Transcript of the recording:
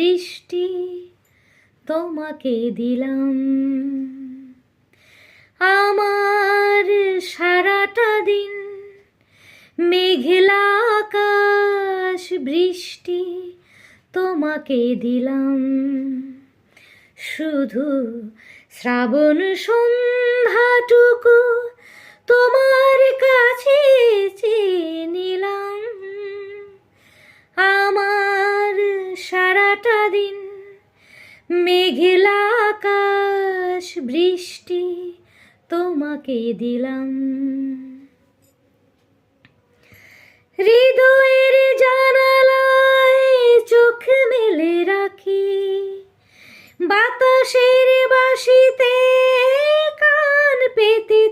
বৃষ্টি তোমাকে দিলাম। আমার সারাটা দিন মেঘলা আকাশ বৃষ্টি তোমাকে দিলাম। শুধু শ্রাবণ সন্ধ্যাটুকু তোমার কাছে চেয়ে নিলাম। আমার সারাটা দিন মেঘলা আকাশ বৃষ্টি তোমাকে দিলাম। হৃদয়ের জানালায় চোখ মেলে রাখি, বাতাসের বাঁশিতে কান পেতে